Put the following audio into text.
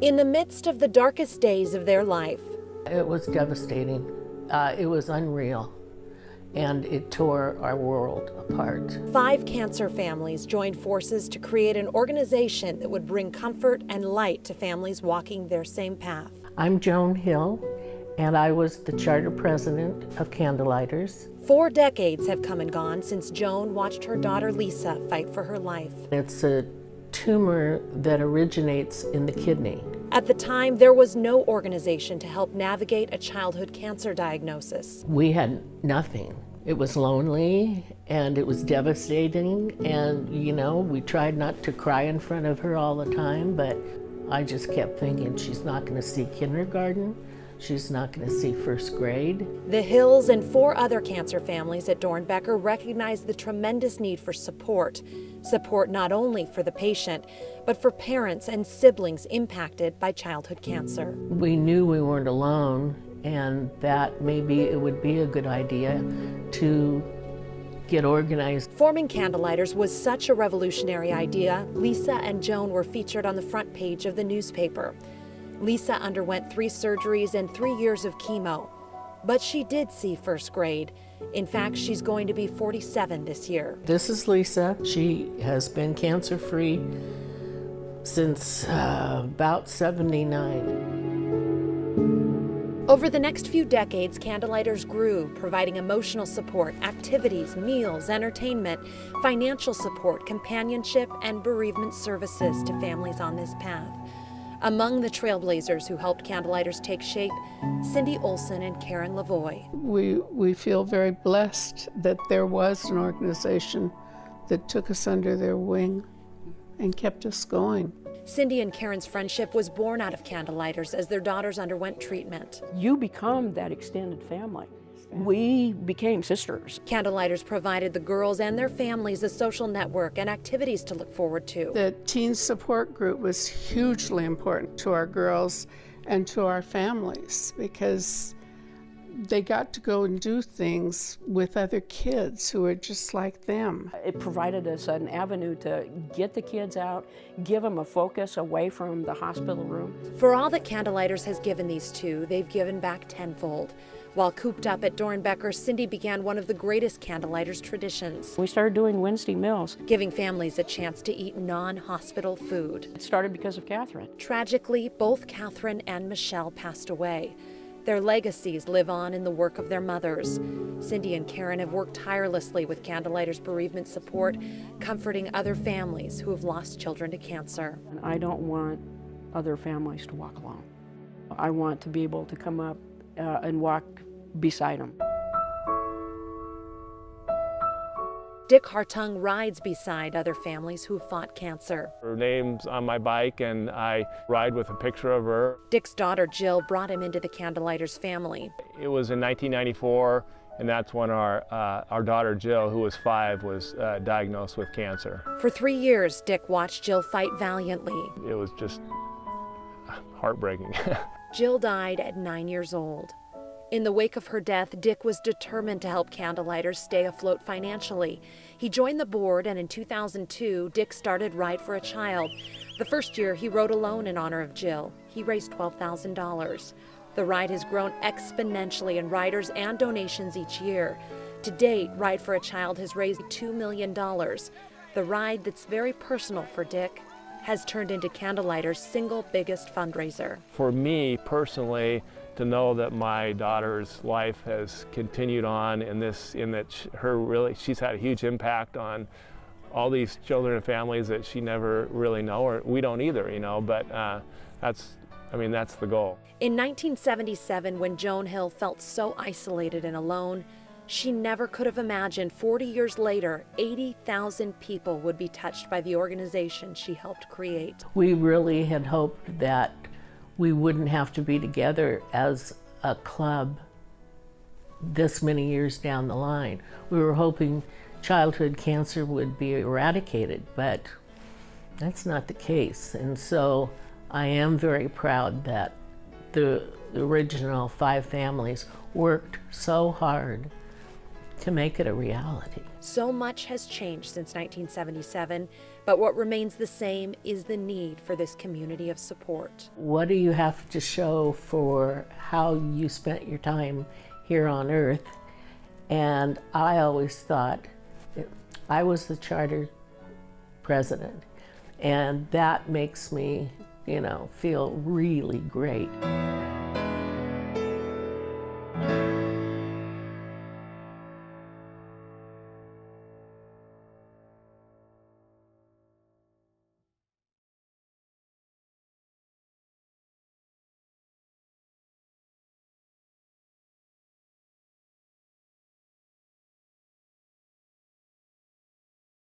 In the midst of the darkest days of their life, It was devastating. It was unreal, and it tore our world apart. 5 cancer families joined forces to create an organization that would bring comfort and light to families walking their same path. I'm Joan Hill, and I was the charter president of Candlelighters. 4 decades have come and gone since Joan watched her daughter Lisa fight for her life. It's a tumor that originates in the kidney. At the time, there was no organization to help navigate a childhood cancer diagnosis. We had nothing. It was lonely and it was devastating, and we tried not to cry in front of her all the time, but I just kept thinking she's not going to see kindergarten, she's not going to see first grade. The Hills and 4 other cancer families at Dornbecker recognized the tremendous need for support not only for the patient, but for parents and siblings impacted by childhood cancer. We knew we weren't alone, and that maybe it would be a good idea to get organized. Forming Candlelighters was such a revolutionary idea, Lisa and Joan were featured on the front page of the newspaper. Lisa underwent 3 surgeries and 3 years of chemo, but she did see first grade. In fact, she's going to be 47 this year. This is Lisa. She has been cancer-free since about 79. Over the next few decades, Candlelighters grew, providing emotional support, activities, meals, entertainment, financial support, companionship, and bereavement services to families on this path. Among the trailblazers who helped Candlelighters take shape, Cindy Olson and Karen Lavoie. We feel very blessed that there was an organization that took us under their wing and kept us going. Cindy and Karen's friendship was born out of Candlelighters as their daughters underwent treatment. You become that extended family. We became sisters. Candlelighters provided the girls and their families a social network and activities to look forward to. The teen support group was hugely important to our girls and to our families because they got to go and do things with other kids who are just like them. It provided us an avenue to get the kids out, give them a focus away from the hospital room. For all that Candlelighters has given these 2, they've given back tenfold. While cooped up at Dornbecker, Cindy began one of the greatest Candlelighters traditions. We started doing Wednesday meals. Giving families a chance to eat non-hospital food. It started because of Catherine. Tragically, both Catherine and Michelle passed away. Their legacies live on in the work of their mothers. Cindy and Karen have worked tirelessly with Candlelighters bereavement support, comforting other families who have lost children to cancer. And I don't want other families to walk alone. I want to be able to come up and walk beside them. Dick Hartung rides beside other families who fought cancer. Her name's on my bike and I ride with a picture of her. Dick's daughter Jill brought him into the Candlelighters family. It was in 1994, and that's when our daughter Jill, who was 5, was diagnosed with cancer. For 3 years, Dick watched Jill fight valiantly. It was just heartbreaking. Jill died at 9 years old. In the wake of her death, Dick was determined to help Candlelighters stay afloat financially. He joined the board, and in 2002, Dick started Ride for a Child. The first year, he rode alone in honor of Jill. He raised $12,000. The ride has grown exponentially in riders and donations each year. To date, Ride for a Child has raised $2 million. The ride that's very personal for Dick has turned into Candlelighters' single biggest fundraiser. For me personally, to know that my daughter's life has continued on in that she's had a huge impact on all these children and families that she never really know, or we don't either, but that's the goal. In 1977, when Joan Hill felt so isolated and alone, she never could have imagined 40 years later, 80,000 people would be touched by the organization she helped create. We really had hoped that we wouldn't have to be together as a club this many years down the line. We were hoping childhood cancer would be eradicated, but that's not the case. And so I am very proud that the original 5 families worked so hard to make it a reality. So much has changed since 1977, but what remains the same is the need for this community of support. What do you have to show for how you spent your time here on Earth? And I always thought I was the charter president, and that makes me, feel really great.